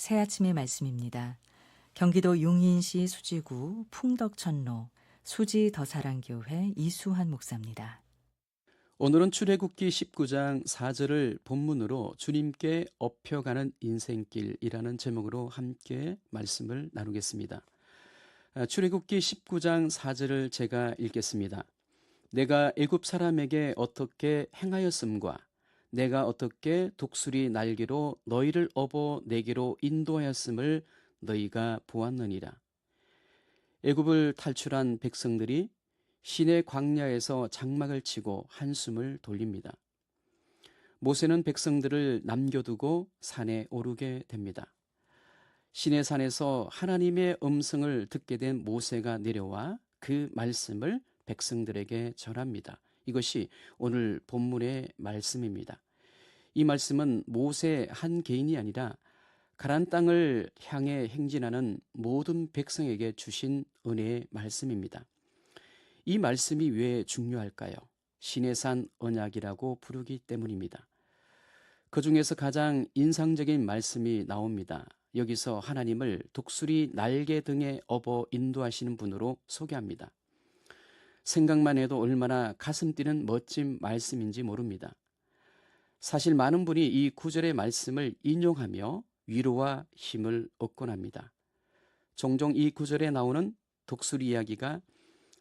새 아침의 말씀입니다. 경기도 용인시 수지구 풍덕천로 수지 더사랑교회 이수환 목사입니다. 오늘은 출애굽기 19장 4절을 본문으로 주님께 업혀가는 인생길이라는 제목으로 함께 말씀을 나누겠습니다. 출애굽기 19장 4절을 제가 읽겠습니다. 내가 애굽 사람에게 어떻게 행하였음과 내가 어떻게 독수리 날개로 너희를 업어 내게로 인도하였음을 너희가 보았느니라. 애굽을 탈출한 백성들이 시내 광야에서 장막을 치고 한숨을 돌립니다. 모세는 백성들을 남겨두고 산에 오르게 됩니다. 시내 산에서 하나님의 음성을 듣게 된 모세가 내려와 그 말씀을 백성들에게 전합니다. 이것이 오늘 본문의 말씀입니다. 이 말씀은 모세 한 개인이 아니라 가나안 땅을 향해 행진하는 모든 백성에게 주신 은혜의 말씀입니다. 이 말씀이 왜 중요할까요? 시내산 언약이라고 부르기 때문입니다. 그 중에서 가장 인상적인 말씀이 나옵니다. 여기서 하나님을 독수리 날개 등에 업어 인도하시는 분으로 소개합니다. 생각만 해도 얼마나 가슴 뛰는 멋진 말씀인지 모릅니다. 사실 많은 분이 이 구절의 말씀을 인용하며 위로와 힘을 얻곤 합니다. 종종 이 구절에 나오는 독수리 이야기가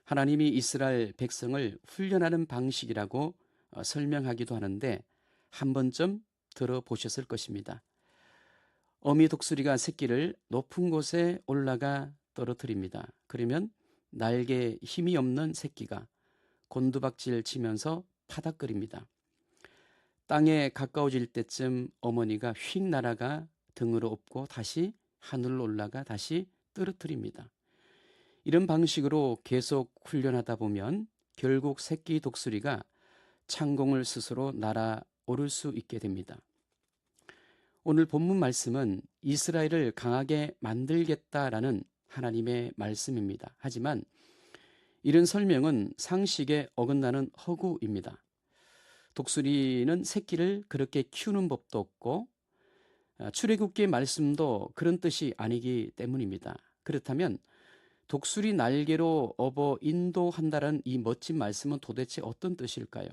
하나님이 이스라엘 백성을 훈련하는 방식이라고 설명하기도 하는데 한 번쯤 들어보셨을 것입니다. 어미 독수리가 새끼를 높은 곳에 올라가 떨어뜨립니다. 그러면 날개에 힘이 없는 새끼가 곤두박질 치면서 파닥거립니다. 땅에 가까워질 때쯤 어머니가 휙 날아가 등으로 업고 다시 하늘로 올라가 다시 떨어뜨립니다. 이런 방식으로 계속 훈련하다 보면 결국 새끼 독수리가 창공을 스스로 날아오를 수 있게 됩니다. 오늘 본문 말씀은 이스라엘을 강하게 만들겠다라는 하나님의 말씀입니다. 하지만 이런 설명은 상식에 어긋나는 허구입니다. 독수리는 새끼를 그렇게 키우는 법도 없고 출애굽기의 말씀도 그런 뜻이 아니기 때문입니다. 그렇다면 독수리 날개로 업어 인도한다는 이 멋진 말씀은 도대체 어떤 뜻일까요?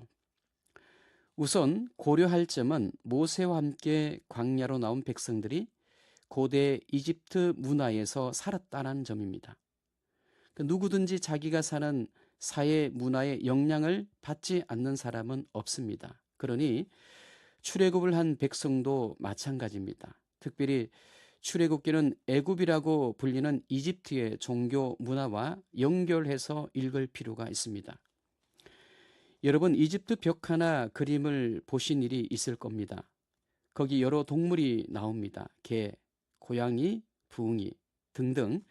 우선 고려할 점은 모세와 함께 광야로 나온 백성들이 고대 이집트 문화에서 살았다는 점입니다. 누구든지 자기가 사는 사회 문화의 영향을 받지 않는 사람은 없습니다. 그러니 출애굽을 한 백성도 마찬가지입니다. 특별히 출애굽기는 애굽이라고 불리는 이집트의 종교 문화와 연결해서 읽을 필요가 있습니다. 여러분, 이집트 벽 하나 그림을 보신 일이 있을 겁니다. 거기 여러 동물이 나옵니다. 개, 고양이, 부엉이 등등.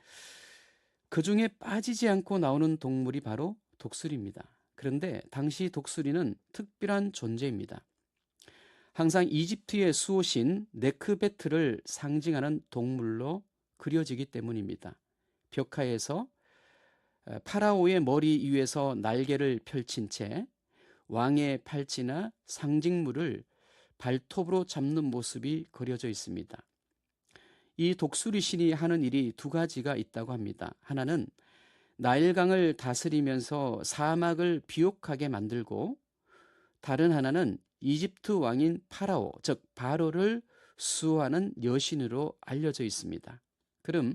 그 중에 빠지지 않고 나오는 동물이 바로 독수리입니다. 그런데 당시 독수리는 특별한 존재입니다. 항상 이집트의 수호신 네크베트를 상징하는 동물로 그려지기 때문입니다. 벽화에서 파라오의 머리 위에서 날개를 펼친 채 왕의 팔찌나 상징물을 발톱으로 잡는 모습이 그려져 있습니다. 이 독수리 신이 하는 일이 두 가지가 있다고 합니다. 하나는 나일강을 다스리면서 사막을 비옥하게 만들고, 다른 하나는 이집트 왕인 파라오, 즉 바로를 수호하는 여신으로 알려져 있습니다. 그럼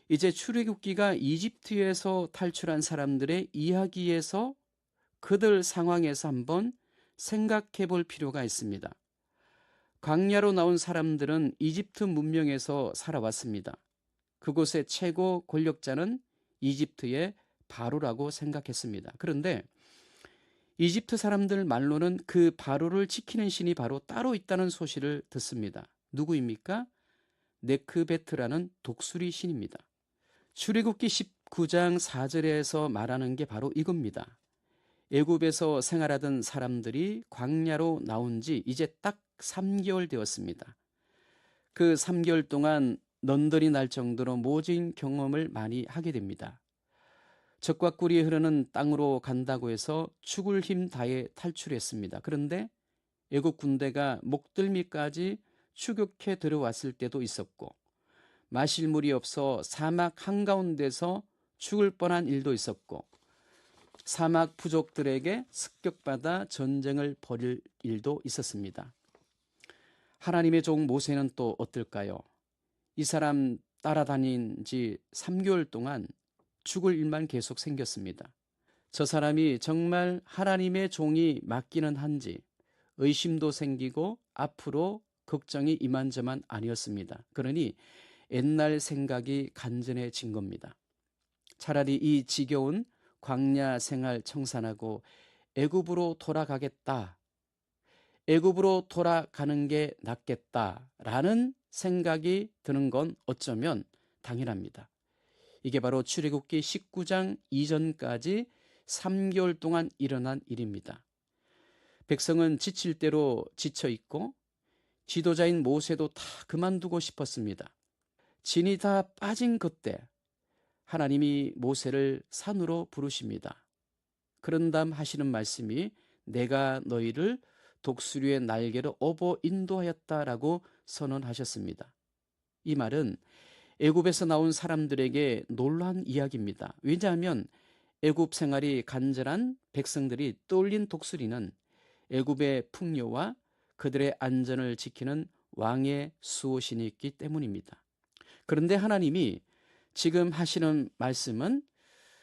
이제 출애굽기가 이집트에서 탈출한 사람들의 이야기에서 그들 상황에서 한번 생각해 볼 필요가 있습니다. 광야로 나온 사람들은 이집트 문명에서 살아왔습니다. 그곳의 최고 권력자는 이집트의 바로라고 생각했습니다. 그런데 이집트 사람들 말로는 그 바로를 지키는 신이 바로 따로 있다는 소식을 듣습니다. 누구입니까? 네크베트라는 독수리 신입니다. 출애굽기 19장 4절에서 말하는 게 바로 이겁니다. 애굽에서 생활하던 사람들이 광야로 나온 지 이제 딱 3개월 되었습니다. 그 3개월 동안 넌더리 날 정도로 모진 경험을 많이 하게 됩니다. 적과 꿀이 흐르는 땅으로 간다고 해서 죽을 힘 다해 탈출했습니다. 그런데 애국 군대가 목들미까지 추격해 들어왔을 때도 있었고, 마실 물이 없어 사막 한가운데서 죽을 뻔한 일도 있었고, 사막 부족들에게 습격받아 전쟁을 벌일 일도 있었습니다. 하나님의 종 모세는 또 어떨까요? 이 사람 따라다닌 지 3개월 동안 죽을 일만 계속 생겼습니다. 저 사람이 정말 하나님의 종이 맞기는 한지 의심도 생기고 앞으로 걱정이 이만저만 아니었습니다. 그러니 옛날 생각이 간절해진 겁니다. 차라리 이 지겨운 광야 생활 청산하고 애굽으로 돌아가겠다. 애굽으로 돌아가는 게 낫겠다라는 생각이 드는 건 어쩌면 당연합니다. 이게 바로 출애굽기 19장 이전까지 3개월 동안 일어난 일입니다. 백성은 지칠 대로 지쳐 있고 지도자인 모세도 다 그만두고 싶었습니다. 진이 다 빠진 그때 하나님이 모세를 산으로 부르십니다. 그런 다음 하시는 말씀이 내가 너희를 독수리의 날개로 업어 인도하였다라고 선언하셨습니다. 이 말은 애굽에서 나온 사람들에게 놀라운 이야기입니다. 왜냐하면 애굽 생활이 간절한 백성들이 떠올린 독수리는 애굽의 풍요와 그들의 안전을 지키는 왕의 수호신이 있기 때문입니다. 그런데 하나님이 지금 하시는 말씀은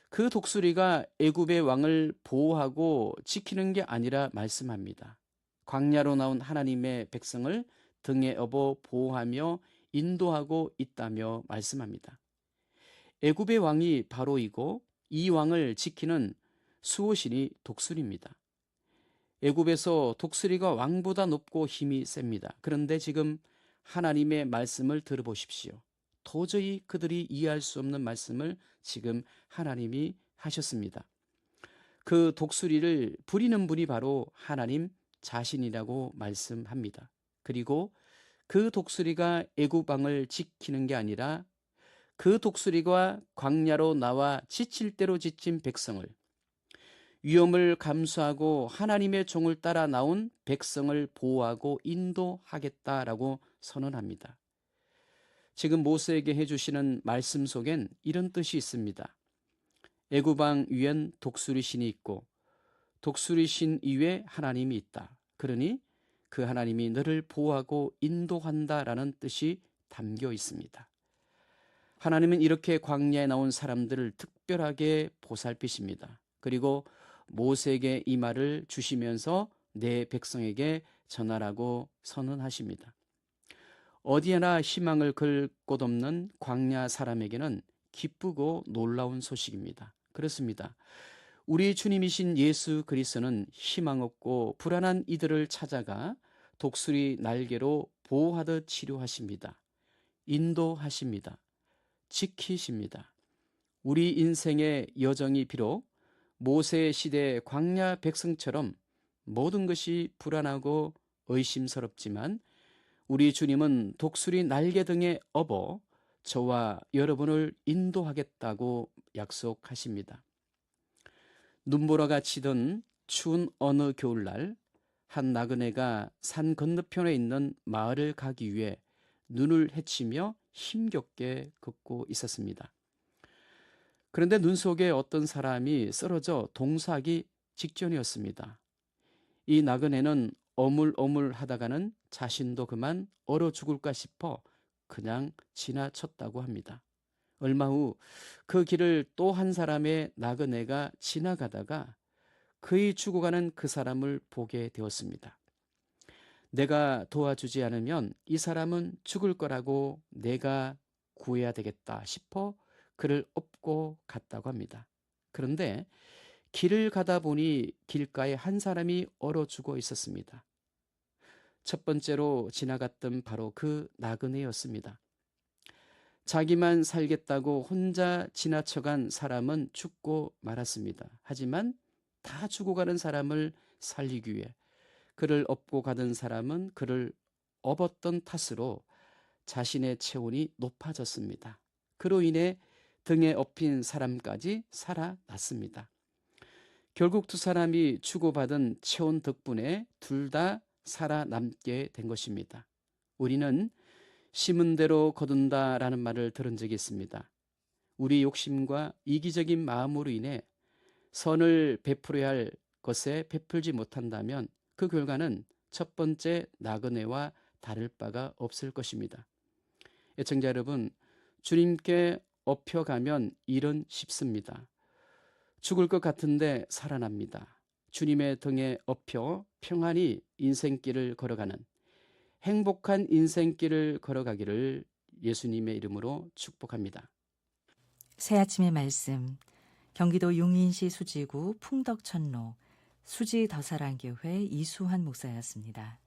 그 독수리가 애굽의 왕을 보호하고 지키는 게 아니라 말씀합니다. 광야로 나온 하나님의 백성을 등에 업어 보호하며 인도하고 있다며 말씀합니다. 애굽의 왕이 바로이고 이 왕을 지키는 수호신이 독수리입니다. 애굽에서 독수리가 왕보다 높고 힘이 셉니다. 그런데 지금 하나님의 말씀을 들어보십시오. 도저히 그들이 이해할 수 없는 말씀을 지금 하나님이 하셨습니다. 그 독수리를 부리는 분이 바로 하나님 자신이라고 말씀합니다. 그리고 그 독수리가 애굽 왕을 지키는 게 아니라 그 독수리가 광야로 나와 지칠 대로 지친 백성을, 위험을 감수하고 하나님의 종을 따라 나온 백성을 보호하고 인도하겠다라고 선언합니다. 지금 모세에게 해주시는 말씀 속엔 이런 뜻이 있습니다. 애굽 왕 위엔 독수리 신이 있고 독수리 신 위에 하나님이 있다. 그러니 그 하나님이 너를 보호하고 인도한다라는 뜻이 담겨 있습니다. 하나님은 이렇게 광야에 나온 사람들을 특별하게 보살피십니다. 그리고 모세에게 이 말을 주시면서 내 백성에게 전하라고 선언하십니다. 어디에나 희망을 걸 곳 없는 광야 사람에게는 기쁘고 놀라운 소식입니다. 그렇습니다. 우리 주님이신 예수 그리스도는 희망 없고 불안한 이들을 찾아가 독수리 날개로 보호하듯 치료하십니다. 인도하십니다. 지키십니다. 우리 인생의 여정이 비록 모세 시대 광야 백성처럼 모든 것이 불안하고 의심스럽지만 우리 주님은 독수리 날개 등에 업어 저와 여러분을 인도하겠다고 약속하십니다. 눈보라가 치던 추운 어느 겨울날 한 나그네가 산 건너편에 있는 마을을 가기 위해 눈을 헤치며 힘겹게 걷고 있었습니다. 그런데 눈 속에 어떤 사람이 쓰러져 동사하기 직전이었습니다. 이 나그네는 어물어물하다가는 자신도 그만 얼어 죽을까 싶어 그냥 지나쳤다고 합니다. 얼마 후 그 길을 또 한 사람의 나그네가 지나가다가 그의 죽어가는 그 사람을 보게 되었습니다. 내가 도와주지 않으면 이 사람은 죽을 거라고 내가 구해야 되겠다 싶어 그를 업고 갔다고 합니다. 그런데 길을 가다 보니 길가에 한 사람이 얼어 죽어 있었습니다. 첫 번째로 지나갔던 바로 그 나그네였습니다. 자기만 살겠다고 혼자 지나쳐간 사람은 죽고 말았습니다. 하지만 다 죽어가는 사람을 살리기 위해 그를 업고 가던 사람은 그를 업었던 탓으로 자신의 체온이 높아졌습니다. 그로 인해 등에 업힌 사람까지 살아났습니다. 결국 두 사람이 주고받은 체온 덕분에 둘 다 살아남게 된 것입니다. 우리는 심은 대로 거둔다라는 말을 들은 적이 있습니다. 우리 욕심과 이기적인 마음으로 인해 선을 베풀어야 할 것에 베풀지 못한다면 그 결과는 첫 번째 나그네와 다를 바가 없을 것입니다. 애청자 여러분, 주님께 업혀가면 일은 쉽습니다. 죽을 것 같은데 살아납니다. 주님의 등에 업혀 평안히 인생길을 걸어가는 행복한 인생길을 걸어가기를 예수님의 이름으로 축복합니다. 새 아침의 말씀, 경기도 용인시 수지구 풍덕천로 수지 더사랑교회 이수환 목사였습니다.